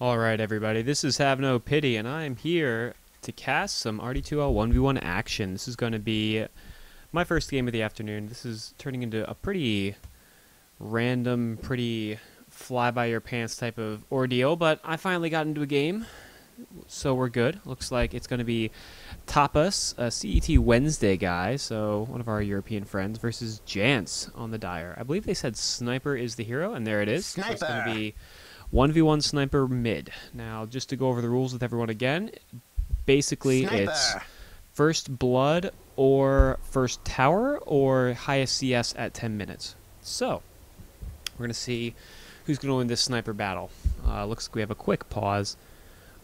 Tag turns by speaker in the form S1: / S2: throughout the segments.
S1: Alright everybody, this is Have No Pity, and I am here to cast some RD2L 1v1 action. This is going to be my first game of the afternoon. This is turning into a pretty random, pretty fly-by-your-pants type of ordeal, but I finally got into a game, so we're good. Looks like it's going to be Tapas, a CET Wednesday guy, so one of our European friends, versus Jance on the Dire. I believe they said Sniper is the hero, and there it is.
S2: Sniper!
S1: So it's going to be 1v1 Sniper mid. Now, just to go over the rules with everyone again, basically it's first blood or first tower or highest CS at 10 minutes. So, we're going to see who's going to win this Sniper battle. Looks like we have a quick pause.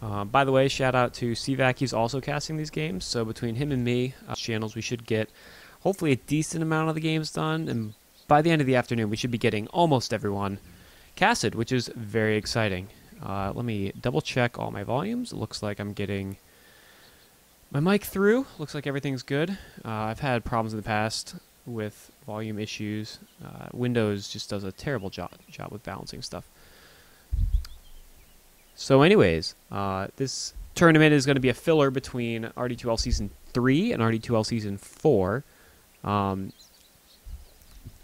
S1: By the way, shout out to CVAC, he's also casting these games, so between him and me, channels, we should get hopefully a decent amount of the games done, and by the end of the afternoon we should be getting almost everyone casted, which is very exciting. Let me double check all my volumes. It looks like I'm getting my mic through. Looks like everything's good. I've had problems in the past with volume issues. Windows just does a terrible job with balancing stuff. So anyways, this tournament is going to be a filler between RD2L Season 3 and RD2L Season 4.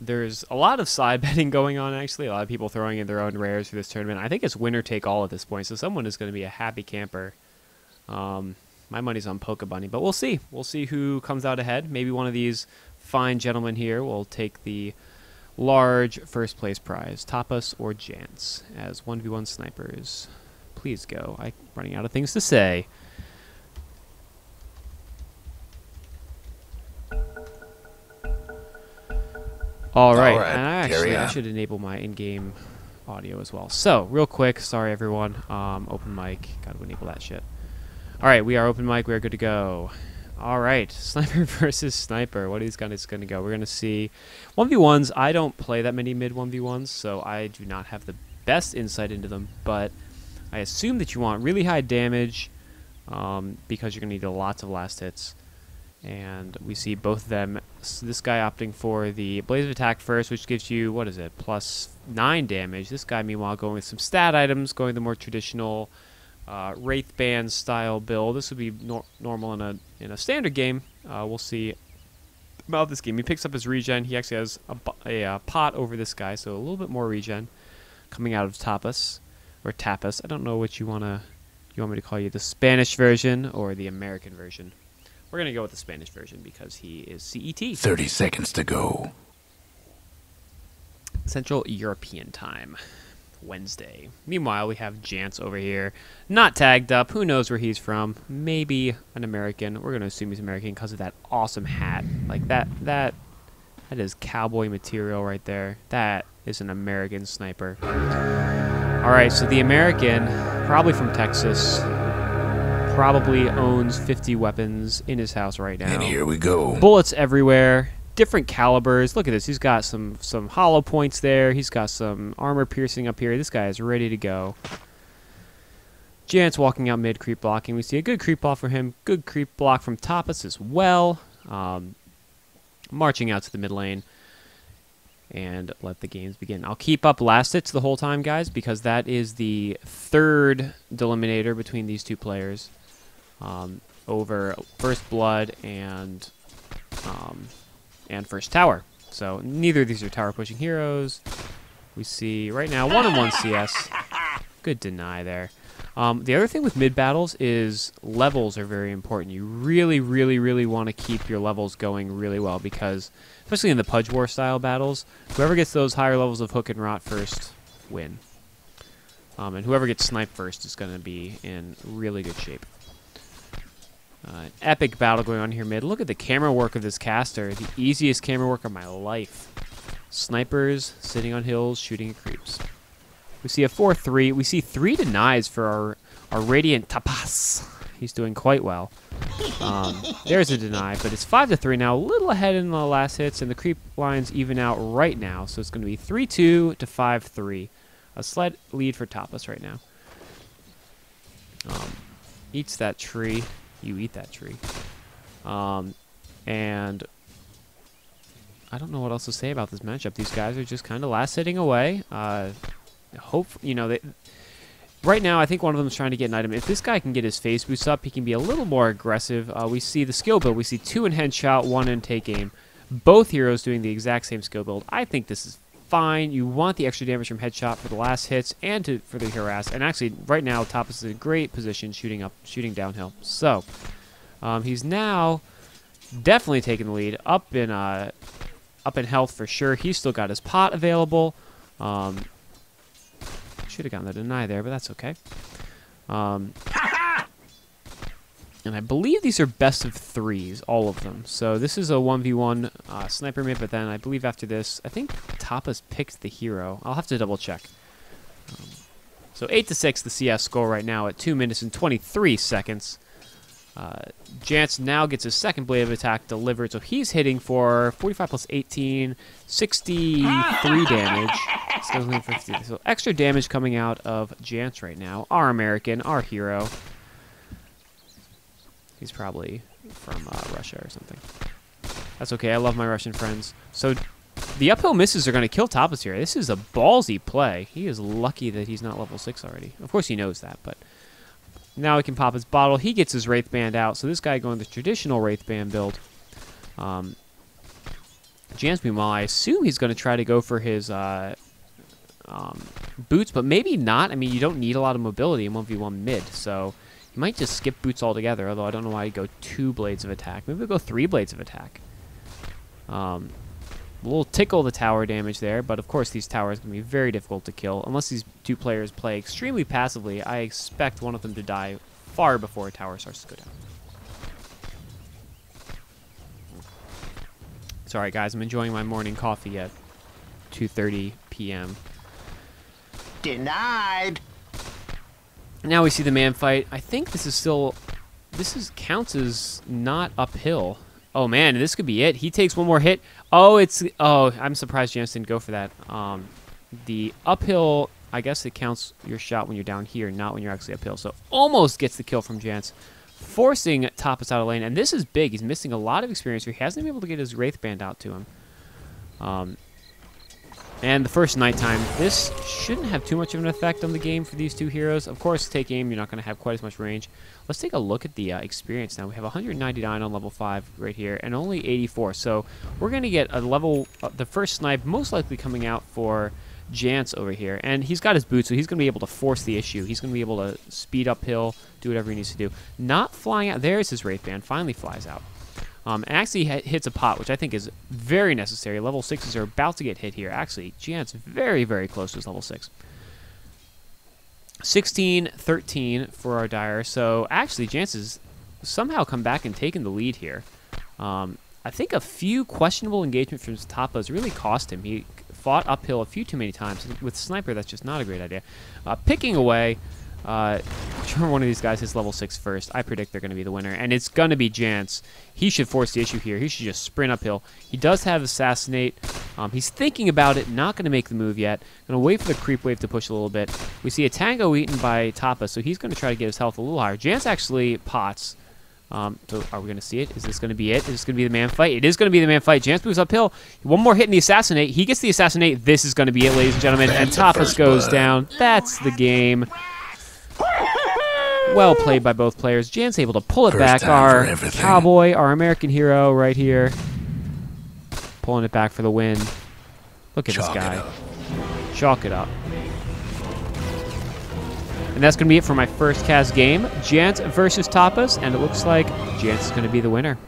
S1: There's a lot of side betting going on, actually. A lot of people throwing in their own rares for this tournament. I think it's winner take all at this point, so someone is going to be a happy camper. My money's on Polka Bunny, but we'll see. We'll see who comes out ahead. Maybe one of these fine gentlemen here will take the large first place prize. Tapas or Jance as 1v1 snipers. Please go. I'm running out of things to say. All right, and I should enable my in-game audio as well. So, real quick, sorry everyone, open mic, gotta enable that shit. All right, we are open mic, we are good to go. All right, Sniper versus Sniper, what is gonna go? We're gonna see 1v1s. I don't play that many mid 1v1s, so I do not have the best insight into them, but I assume that you want really high damage because you're gonna need lots of last hits. And we see both of them. This guy opting for the Blaze of Attack first, which gives you, what is it, +9 damage. This guy, meanwhile, going with some stat items, going the more traditional Wraith Band style build. This would be normal in a standard game. We'll see about this game. He picks up his regen. He actually has a pot over this guy, so a little bit more regen coming out of Tapas, or Tapas. I don't know what you want me to call you, the Spanish version or the American version. We're going to go with the Spanish version because he is CET.
S2: 30 seconds to go.
S1: Central European time. Wednesday. Meanwhile, we have Jance over here. Not tagged up. Who knows where he's from? Maybe an American. We're going to assume he's American because of that awesome hat. Like that is cowboy material right there. That is an American sniper. Alright, so the American, probably from Texas, probably owns 50 weapons in his house right now.
S2: And here we go.
S1: Bullets everywhere, different calibers. Look at this. He's got some hollow points there. He's got some armor piercing up here. This guy is ready to go. Jance walking out mid, creep blocking. We see a good creep block for him. Good creep block from Tapas as well. Marching out to the mid lane. And let the games begin. I'll keep up last hits the whole time, guys, because that is the third delimitator between these two players. Over first blood and first tower. So neither of these are tower pushing heroes. We see right now 1-on-1 CS. Good deny there. The other thing with mid battles is levels are very important. You really, really, really want to keep your levels going really well because, especially in the Pudge War style battles, whoever gets those higher levels of hook and rot first win. And whoever gets sniped first is going to be in really good shape. Epic battle going on here mid. Look at the camera work of this caster. The easiest camera work of my life. Snipers sitting on hills shooting at creeps. We see a 4-3. We see 3 denies for our Radiant Tapas. He's doing quite well. There's a deny, but it's 5-3 now. A little ahead in the last hits, and the creep lines even out right now. So it's going to be 3-2 to 5-3. A slight lead for Tapas right now. Eats that tree. You eat that tree. And I don't know what else to say about this matchup. These guys are just kind of last hitting away. Hope, you know, Right now, I think one of them is trying to get an item. If this guy can get his phase boost up, he can be a little more aggressive. We see the skill build. We see 2 in headshot, 1 in take aim. Both heroes doing the exact same skill build. I think this is fine. You want the extra damage from headshot for the last hits and for the harass. And actually, right now, Tapas is in a great position shooting downhill. So, he's now definitely taking the lead. Up in health for sure. He's still got his pot available. Should have gotten the deny there, but that's okay. And I believe these are best of 3s, all of them. So this is a 1v1 sniper mid, but then I believe after this, I think Tapas picked the hero. I'll have to double check. So 8-6 the CS score right now at 2 minutes and 23 seconds. Jance now gets his second blade of attack delivered, so he's hitting for 45 plus 18, 63 damage. So extra damage coming out of Jance right now. Our American, our hero. He's probably from Russia or something. That's okay, I love my Russian friends. So the uphill misses are going to kill Tapas here. This is a ballsy play. He is lucky that he's not level 6 already. Of course he knows that, but now he can pop his bottle. He gets his Wraith Band out. So this guy going the traditional Wraith Band build. Jance, meanwhile, I assume he's going to try to go for his boots, but maybe not. I mean, you don't need a lot of mobility in 1v1 mid, so you might just skip boots altogether, although I don't know why he'd go 2 blades of attack. Maybe we'll go 3 blades of attack. A little tickle the tower damage there, but of course these towers are going to be very difficult to kill. Unless these 2 players play extremely passively, I expect one of them to die far before a tower starts to go down. Sorry guys, I'm enjoying my morning coffee at 2:30 p.m.
S3: Denied!
S1: Now we see the man fight. I think counts as not uphill. Oh man, this could be it. He takes one more hit. Oh, I'm surprised Jance didn't go for that. The uphill, I guess it counts your shot when you're down here, not when you're actually uphill. So almost gets the kill from Jance, forcing Tapas out of lane. And this is big. He's missing a lot of experience here. He hasn't been able to get his Wraith Band out to him. And the first nighttime, this shouldn't have too much of an effect on the game for these 2 heroes. Of course, take aim, you're not going to have quite as much range. Let's take a look at the experience now. We have 199 on level 5 right here, and only 84. So we're going to get a level, the first snipe most likely coming out for Jance over here. And he's got his boots, so he's going to be able to force the issue. He's going to be able to speed uphill, do whatever he needs to do. Not flying out. There's his Wraith Band. Finally flies out. And actually hits a pot, which I think is very necessary. Level 6s are about to get hit here. Actually, Jance very, very close to his level 6. 16-13 for our Dire. So actually, Jance has somehow come back and taken the lead here. I think a few questionable engagement from Tapas really cost him. He fought uphill a few too many times. With Sniper, that's just not a great idea. Picking away. Whichever one of these guys hits level 6 first, I predict they're going to be the winner. And it's going to be Jance. He should force the issue here. He should just sprint uphill. He does have Assassinate. He's thinking about it, not going to make the move yet. Going to wait for the creep wave to push a little bit. We see a Tango eaten by Tapas, so he's going to try to get his health a little higher. Jance actually pots. So are we going to see it? Is this going to be it? Is this going to be the man fight? It is going to be the man fight. Jance moves uphill. One more hit in the Assassinate. He gets the Assassinate. This is going to be it, ladies and gentlemen. And Tapas goes down. That's the game. Well played by both players. Jance able to pull it back. Our cowboy, our American hero right here. Pulling it back for the win. Look at this guy. Chalk it up. And that's going to be it for my first cast game. Jance versus Tapas. And it looks like Jance is going to be the winner.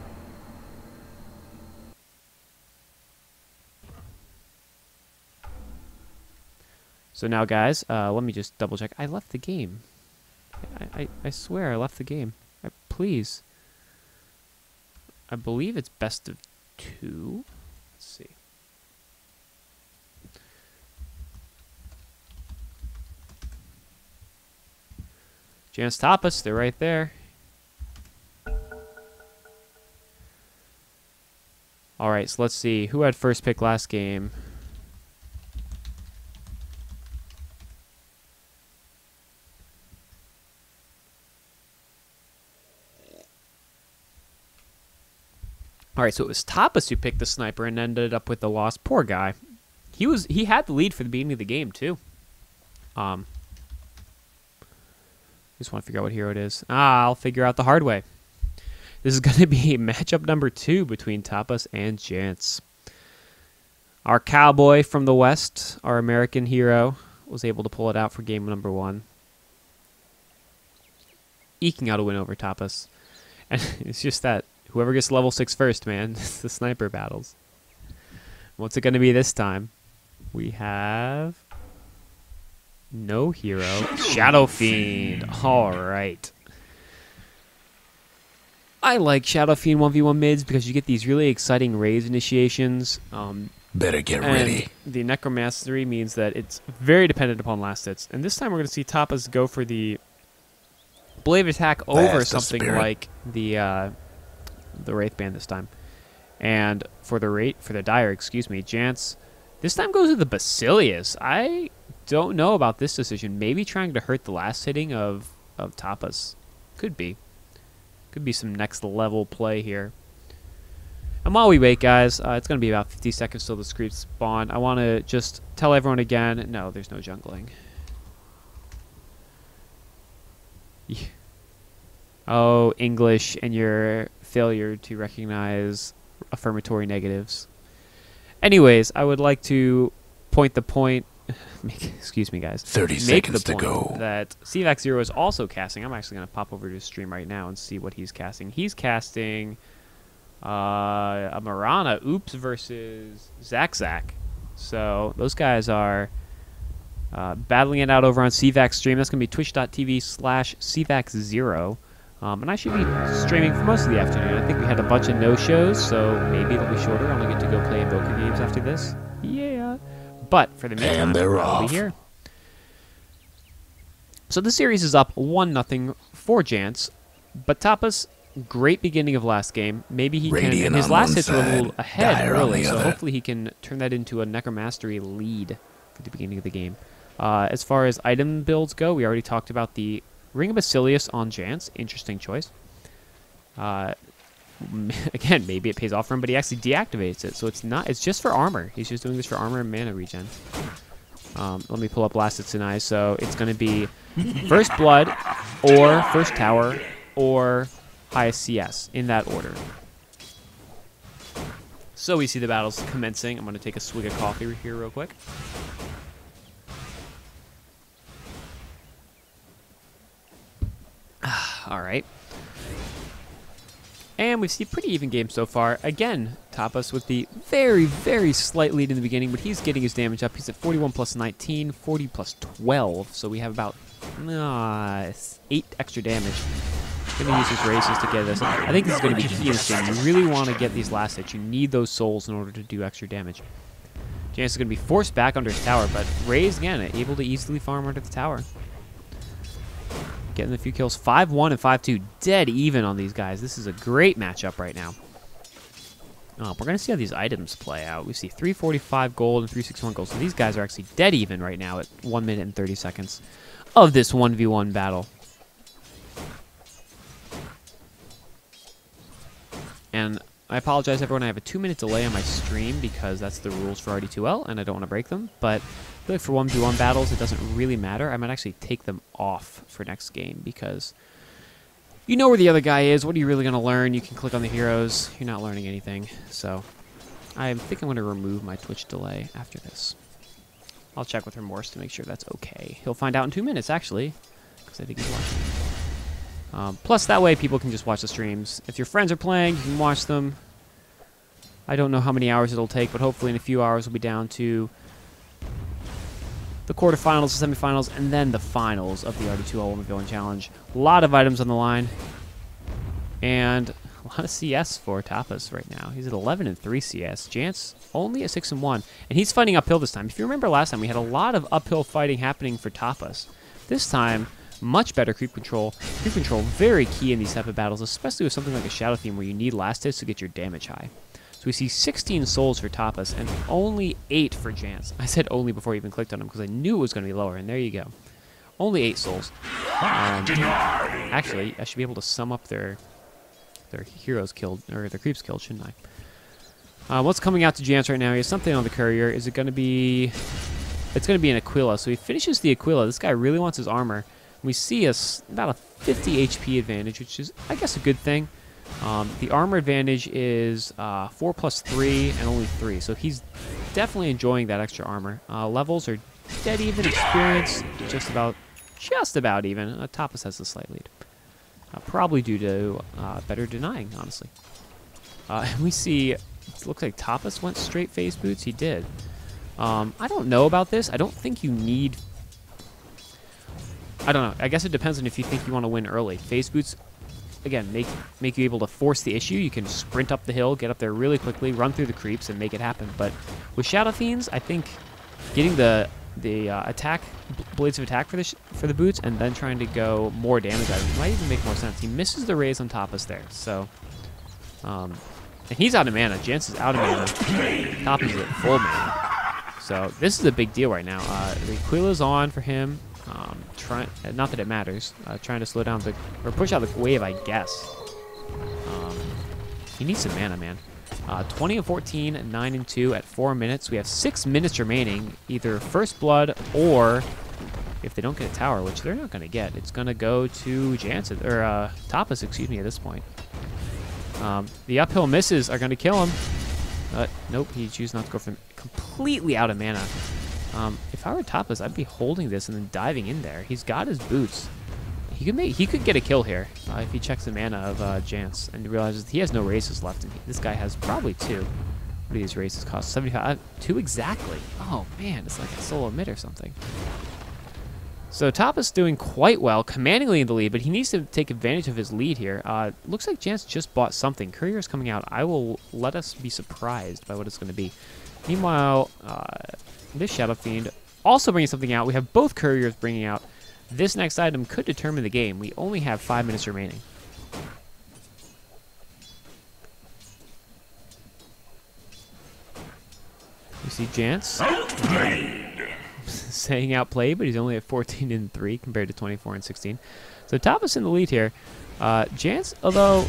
S1: So now, guys, let me just double check. I left the game. I swear I left the game. Please. I believe it's best of 2. Let's see. Jance Tapas, they're right there. All right, so let's see. Who had first pick last game? All right, so it was Tapas who picked the sniper and ended up with the loss. Poor guy. He had the lead for the beginning of the game too. Just want to figure out what hero it is. I'll figure out the hard way. This is going to be matchup number 2 between Tapas and Jance. Our cowboy from the West, our American hero, was able to pull it out for game number 1. Eking out a win over Tapas. And it's just that whoever gets level 6 first, man, it's the sniper battles. What's it going to be this time? We have no hero. Shadow Fiend. All right. I like Shadow Fiend 1v1 mids because you get these really exciting raise initiations.
S2: Better get ready.
S1: The Necromastery means that it's very dependent upon last hits. And this time we're going to see Tapas go for the Blade Attack over something like the Wraith Band this time. And for the Dire, Jance this time goes to the Basilius. I don't know about this decision. Maybe trying to hurt the last hitting of Tapas. Could be. Could be some next level play here. And while we wait, guys, it's going to be about 50 seconds till the creeps spawn. I want to just tell everyone again, no, there's no jungling. Yeah. Oh, English and your failure to recognize affirmatory negatives. Anyways, I would like to excuse me, guys.
S2: 30 seconds to go.
S1: That CVAC 0 is also casting. I'm actually going to pop over to his stream right now and see what he's casting. He's casting a Marana Oops versus Zack. So those guys are battling it out over on CVAC stream. That's going to be twitch.tv/CVAC0. And I should be streaming for most of the afternoon. I think we had a bunch of no-shows, so maybe it'll be shorter. I only get to go play Invoker games after this. Yeah. But for the meantime, I'll be here. So the series is up 1-0 for Jance. But Tapas, great beginning of last game. Maybe he can... His last hits were a little ahead early, so hopefully he can turn that into a Necromastery lead at the beginning of the game. As far as item builds go, we already talked about the Ring of Basilius on Jance. Interesting choice. Again, maybe it pays off for him, but he actually deactivates it. So it's not. It's just for armor. He's just doing this for armor and mana regen. Let me pull up Last Hits Deny. So it's going to be First Blood, or First Tower, or highest CS, in that order. So we see the battles commencing. I'm going to take a swig of coffee here real quick. All right. And we see a pretty even game so far. Again, Tapas with the very, very slight lead in the beginning, but he's getting his damage up. He's at 41 plus 19, 40 plus 12. So we have about 8 extra damage. Going to use his races to get this. I think this is going to be key in this game. You really want to get these last hits. You need those souls in order to do extra damage. Jance is going to be forced back under his tower, but Raze, again, able to easily farm under the tower. Getting a few kills. 5-1 and 5-2. Dead even on these guys. This is a great matchup right now. We're going to see how these items play out. We see 345 gold and 361 gold. So these guys are actually dead even right now at 1 minute and 30 seconds of this 1v1 battle. And I apologize, everyone. I have a 2-minute delay on my stream because that's the rules for RD2L, and I don't want to break them. But I feel like for 1v1 battles, it doesn't really matter. I might actually take them off for next game because you know where the other guy is. What are you really going to learn? You can click on the heroes. You're not learning anything. So I think I'm going to remove my Twitch delay after this. I'll check with Remorse to make sure that's okay. He'll find out in 2 minutes, actually, because I think he's watching. Plus, that way people can just watch the streams. If your friends are playing, you can watch them. I don't know how many hours it'll take, but hopefully in a few hours we'll be down to the quarterfinals, the semifinals, and then the finals of the RD2L 1v1 Challenge. A lot of items on the line, and a lot of CS for Tapas right now. He's at 11 and 3 CS. Jance only at 6 and 1, and he's fighting uphill this time. If you remember last time, we had a lot of uphill fighting happening for Tapas. This time, much better creep control. Creep control very key in these type of battles, especially with something like a Shadow Theme where you need last hits to get your damage high. So we see 16 souls for Tapas and only 8 for Jance. I said only before I even clicked on him because I knew it was going to be lower, and there you go. Only 8 souls. Actually, I should be able to sum up their heroes killed, or their creeps killed, shouldn't I? What's coming out to Jance right now? He has something on the courier. Is it going to be... It's going to be an Aquila. So he finishes the Aquila. This guy really wants his armor. I'm We see about a 50 HP advantage, which is, I guess, a good thing. The armor advantage is 4 plus 3 and only 3, so he's definitely enjoying that extra armor. Levels are dead even, experience just about even. Tapas has the slight lead, probably due to better denying, honestly. And we see, it looks like Tapas went straight phase boots. He did. I don't know about this. I don't think you need. I don't know. I guess it depends on if you think you want to win early. Phase boots, again, make you able to force the issue. You can sprint up the hill, get up there really quickly, run through the creeps, and make it happen. But with Shadow Fiends, I think getting the attack blades of attack for the boots and then trying to go more damage out of it might even make more sense. He misses the raise on Tapas there, so and he's out of mana. Jance is out of mana. Tapas is at full mana. So this is a big deal right now. The Aquila's on for him. Not that it matters. Trying to slow down or push out the wave, I guess. He needs some mana, man. 20 and 14, 9 and 2 at 4 minutes. We have 6 minutes remaining. Either First Blood or, if they don't get a tower, which they're not going to get, it's going to go to Jance or Tapas, excuse me, at this point. The uphill misses are going to kill him. Nope, he chooses not to go for him. Completely out of mana. If I were Tapas, I'd be holding this and then diving in there. He's got his boots. He could get a kill here if he checks the mana of Jance and realizes he has no races left. And this guy has probably 2. What do these races cost? 75. 2 exactly. Oh man, it's like a solo mid or something. So Tapas doing quite well, commandingly in the lead, but he needs to take advantage of his lead here. Looks like Jance just bought something. Courier's coming out. I will let us be surprised by what it's going to be. Meanwhile, this Shadow Fiend also bringing something out. We have both Couriers bringing out. This next item could determine the game. We only have 5 minutes remaining. You see Jance saying outplayed, but he's only at 14 and 3 compared to 24 and 16. So Tapas in the lead here. Jance, although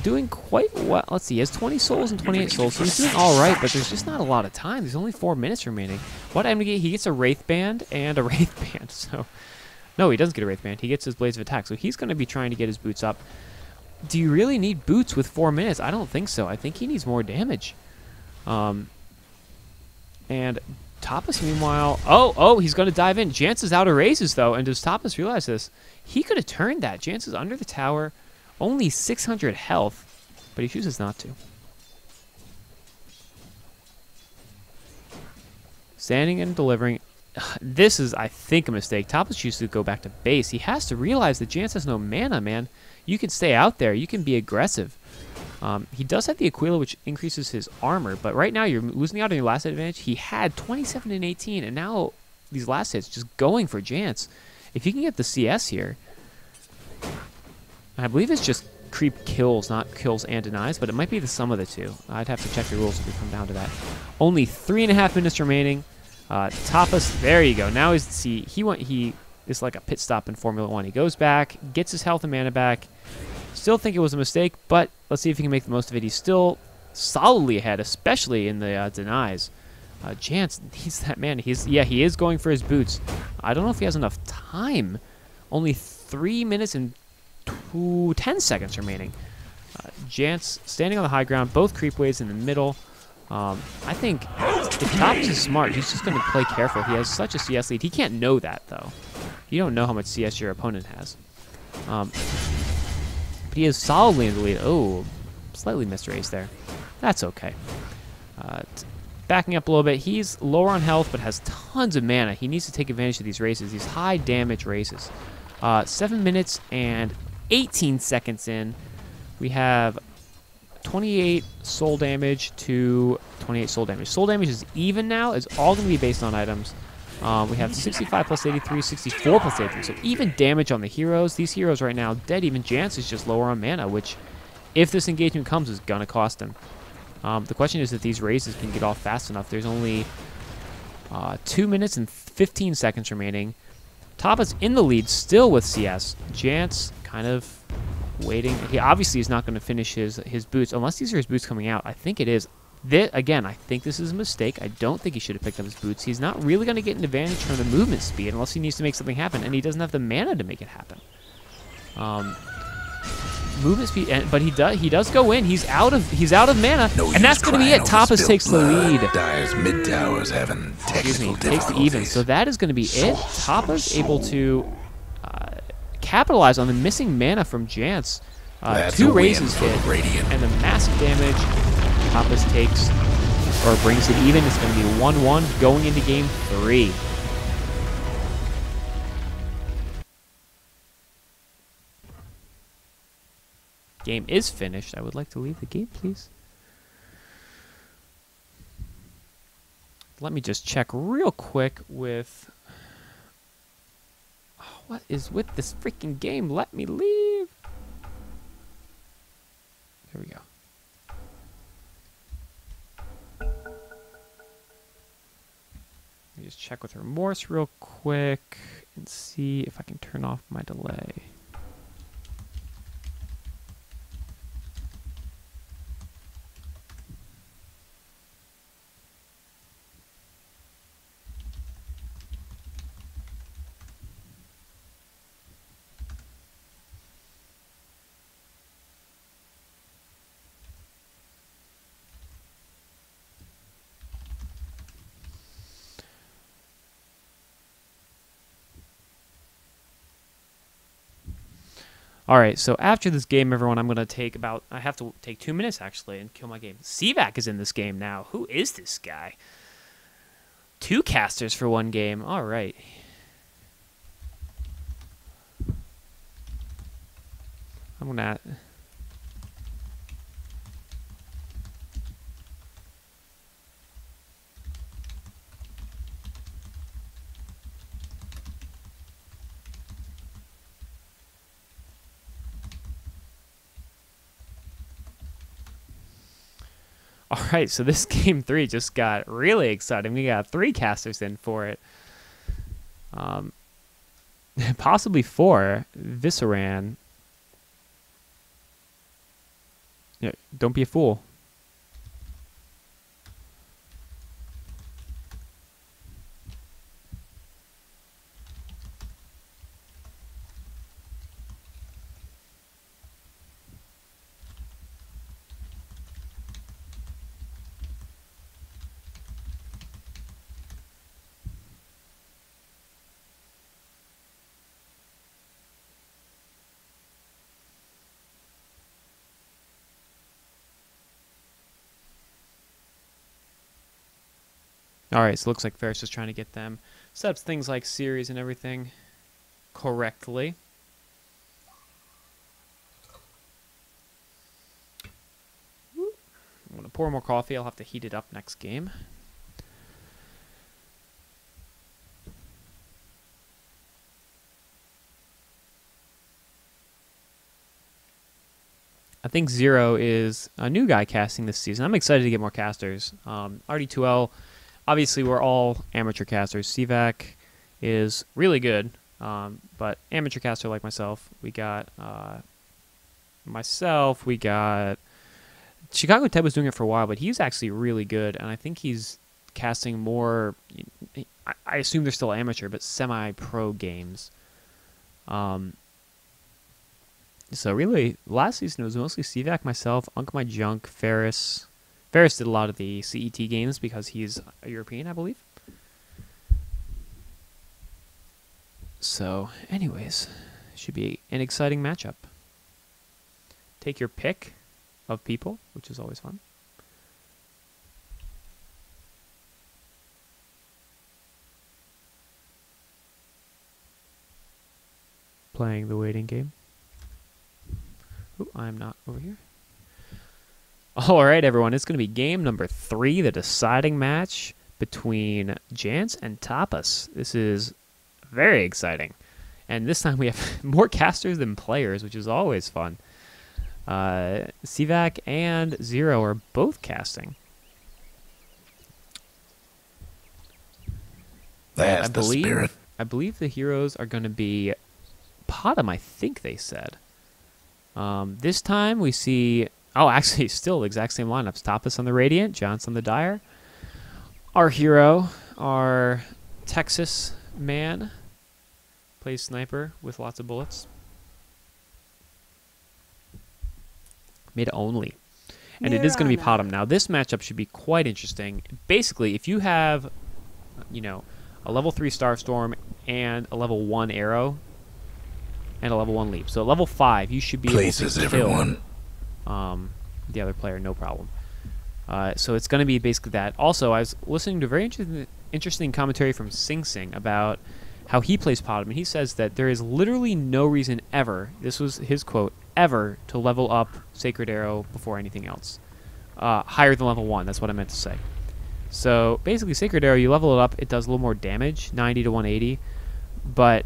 S1: doing quite well. Let's see, he has 20 souls and 28 souls, so he's doing all right, but there's just not a lot of time. There's only 4 minutes remaining. What item he gets a Wraith Band and a Wraith Band, so... No, he doesn't get a Wraith Band. He gets his Blades of Attack, so he's going to be trying to get his boots up. Do you really need boots with 4 minutes? I don't think so. I think he needs more damage. And Tapas, meanwhile... Oh, he's going to dive in. Jance is out of races, though, and does Tapas realize this? He could have turned that. Jance is under the tower, only 600 health, but he chooses not to. Standing and delivering... This is, I think, a mistake. Tapas chooses to go back to base. He has to realize that Jance has no mana, man. You can stay out there. You can be aggressive. He does have the Aquila, which increases his armor, but right now you're losing out on your last advantage. He had 27 and 18, and now these last hits just going for Jance. If you can get the CS here, I believe it's just creep kills, not kills and denies, but it might be the sum of the two. I'd have to check the rules if we come down to that. Only 3.5 minutes remaining. Tapas, there you go. Now he is like a pit stop in Formula 1. He goes back, gets his health and mana back. Still think it was a mistake, but let's see if he can make the most of it. He's still solidly ahead, especially in the denies. Jance, he's that man. He is going for his boots. I don't know if he has enough time. Only 3 minutes and 10 seconds remaining. Jance standing on the high ground, both creep waves in the middle. I think if Tapas is smart, he's just going to play careful. He has such a CS lead. He can't know that, though. You don't know how much CS your opponent has. But he is solidly in the lead. Oh, slightly missed race there. That's okay. Backing up a little bit, he's lower on health, but has tons of mana. He needs to take advantage of these races, these high damage races. 7 minutes and 18 seconds in. We have 28 soul damage to 28 soul damage. Soul damage is even now. It's all going to be based on items. We have 65 plus 83, 64 plus 83. So even damage on the heroes. These heroes right now dead. Even Jance is just lower on mana, which, if this engagement comes, is going to cost him. The question is if these races can get off fast enough. There's only 2 minutes and 15 seconds remaining. Tapas in the lead still with CS. Jance kind of waiting. He obviously is not going to finish his boots unless these are his boots coming out. I think it is. Again, I think this is a mistake. I don't think he should have picked up his boots. He's not really going to get an advantage from the movement speed unless he needs to make something happen, and he doesn't have the mana to make it happen. Movement speed, but he does go in. He's out of mana, and that's going to be it. Tapas takes the lead.
S2: Dyer's mid tower's having technical
S1: takes the even. So that is going to be it. Tapas able to capitalize on the missing mana from Jance. 2 raises hit, and the massive damage Tapas takes, or brings it even. It's going to be 1-1 going into game 3. Game is finished. I would like to leave the game, please. Let me just check real quick with... Oh, what is with this freaking game? Let me leave. There we go. Let me just check with Remorse real quick and see if I can turn off my delay. All right, so after this game, everyone, I'm going to take I have to take 2 minutes, actually, and kill my game. CVAC is in this game now. Who is this guy? 2 casters for 1 game. All right. I'm going to... All right, so this game 3 just got really exciting. We got 3 casters in for it. Possibly 4. Visceran. Yeah, don't be a fool. All right, so it looks like Ferris is trying to get them. Sets things like series and everything correctly. I'm going to pour more coffee. I'll have to heat it up next game. I think Zero is a new guy casting this season. I'm excited to get more casters. RD2L... Obviously, we're all amateur casters. CVAC is really good, but amateur caster like myself. We got we got Chicago Ted was doing it for a while, but he's actually really good, and I think he's casting more. I assume they're still amateur, but semi-pro games. So really, last season it was mostly CVAC, myself, Unk My Junk, Ferris. Ferris did a lot of the CET games because he's a European, I believe. So, anyways, should be an exciting matchup. Take your pick of people, which is always fun. Playing the waiting game. Ooh, I'm not over here. All right, everyone. It's going to be game number 3, the deciding match between Jance and Tapas. This is very exciting. And this time we have more casters than players, which is always fun. CVAC and Zero are both casting.
S2: That's the spirit.
S1: I believe the heroes are going to be Potom, I think they said. This time we see Oh, actually, still the exact same lineups. Tapas on the Radiant, Jance on the Dire. Our hero, our Texas man, plays sniper with lots of bullets. Mid only. And it is going to be Potom. Now, this matchup should be quite interesting. Basically, if you have, you know, a level 3 Starstorm and a level 1 Arrow and a level 1 Leap. So, level 5, you should be able to kill the other player, no problem. So, it's going to be basically that. Also, I was listening to a very interesting commentary from Sing Sing about how he plays Potom. And he says that there is literally no reason ever, this was his quote, ever to level up Sacred Arrow before anything else. Higher than level 1, that's what I meant to say. So basically Sacred Arrow, you level it up, it does a little more damage, 90 to 180, but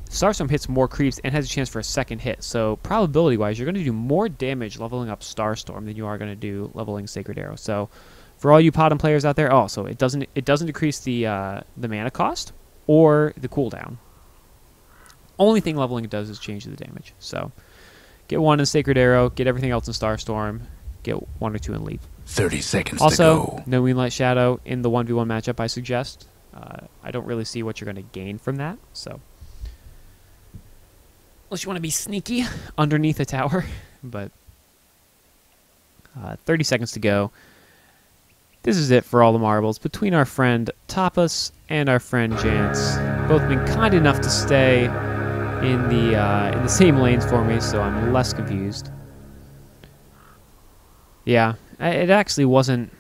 S1: Starstorm hits more creeps and has a chance for a second hit. So probability wise, you're going to do more damage leveling up Starstorm than you are going to do leveling Sacred Arrow. So for all you Potom players out there, so it doesn't decrease the mana cost or the cooldown. Only thing leveling it does is change the damage. So get 1 in Sacred Arrow, get everything else in Starstorm, get 1 or 2 in Leap.
S2: 30 seconds
S1: also,
S2: to go.
S1: No Moonlight Shadow in the 1v1 matchup, I suggest. I don't really see what you're going to gain from that. So, unless you want to be sneaky underneath a tower. But 30 seconds to go. This is it for all the marbles between our friend Tapas and our friend Jance. Both been kind enough to stay in the same lanes for me, so I'm less confused. Yeah, it actually wasn't.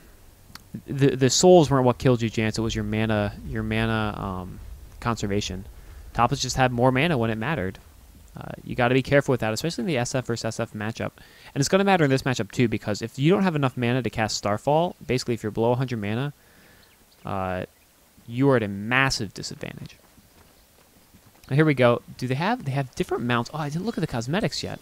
S1: The souls weren't what killed you, Jance. It was your mana conservation. Tapas just had more mana when it mattered. You got to be careful with that, especially in the SF versus SF matchup. And it's going to matter in this matchup too, because if you don't have enough mana to cast Starfall, basically if you're below 100 mana, you are at a massive disadvantage. And here we go. They have different mounts? Oh, I didn't look at the cosmetics yet.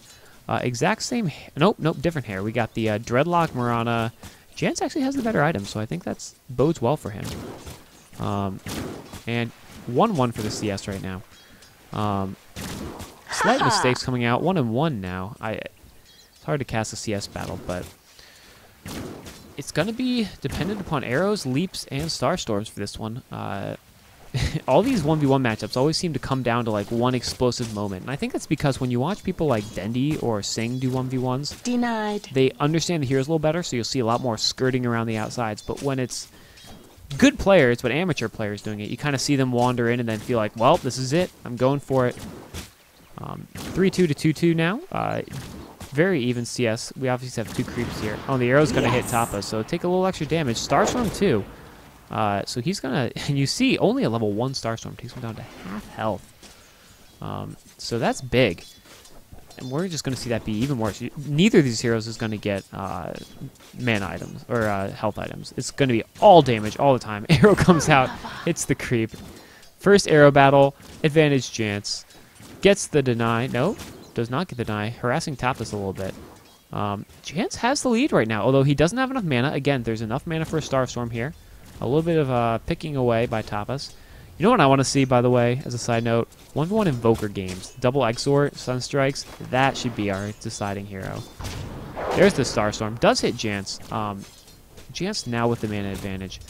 S1: Exact same. Nope, different hair. We got the Dreadlock Marana. Jance actually has the better item, so I think that bodes well for him. And 1-1 for the CS right now. Slight mistakes coming out. 1-1 now. It's hard to cast a CS battle, but it's going to be dependent upon arrows, leaps, and Starstorms for this one. All these 1v1 matchups always seem to come down to like one explosive moment. And I think that's because when you watch people like Dendi or Sing do 1v1s,
S3: denied,
S1: they understand the heroes a little better, so you'll see a lot more skirting around the outsides. But when it's good players, but amateur players doing it, you kind of see them wander in and then feel like, well, this is it. I'm going for it. 3-2 to 2-2 now. Very even CS. We obviously have 2 creeps here. Oh, the arrow's going to hit Tapas, so take a little extra damage. Starstorm too. So he's going to, and you see only a level 1 Starstorm takes him down to half health. So that's big. And we're just going to see that be even worse. Neither of these heroes is going to get mana items or health items. It's going to be all damage all the time. Arrow comes out, hits the creep. First arrow battle, advantage Jance. Gets the deny. No, does not get the deny. Harassing Tapas a little bit. Jance has the lead right now, although he doesn't have enough mana. Again, there's enough mana for a Starstorm here. A little bit of picking away by Tapas. You know what I want to see, by the way, as a side note? 1v1 Invoker games. Double Exort, Sunstrikes. That should be our deciding hero. There's the Starstorm. Does hit Jance. Jance now with the mana advantage.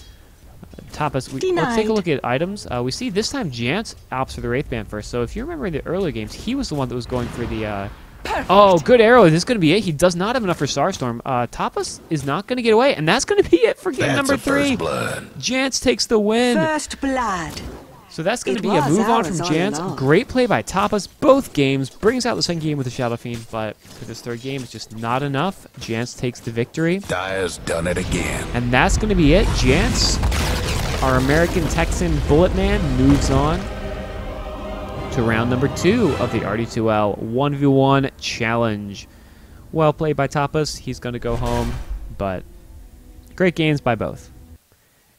S1: Tapas, let's take a look at items. We see this time Jance opts for the Wraith Band first. So if you remember in the earlier games, he was the one that was going for the... Oh, good arrow. This is going to be it. He does not have enough for Starstorm. Tapas is not going to get away, and that's going to be it for game number 3. Jance takes the win.
S3: First blood.
S1: So that's going to be a move on from Jance. Great play by Tapas. Both games. Brings out the second game with the Shadow Fiend, but for this third game, it's just not enough. Jance takes the victory.
S2: Dire's done it again.
S1: And that's going to be it. Jance, our American Texan Bullet Man, moves on to round number 2 of the RD2L 1v1 challenge. Well played by Tapas. He's going to go home, but great games by both.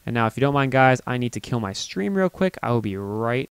S1: And now, if you don't mind, guys, I need to kill my stream real quick. I will be right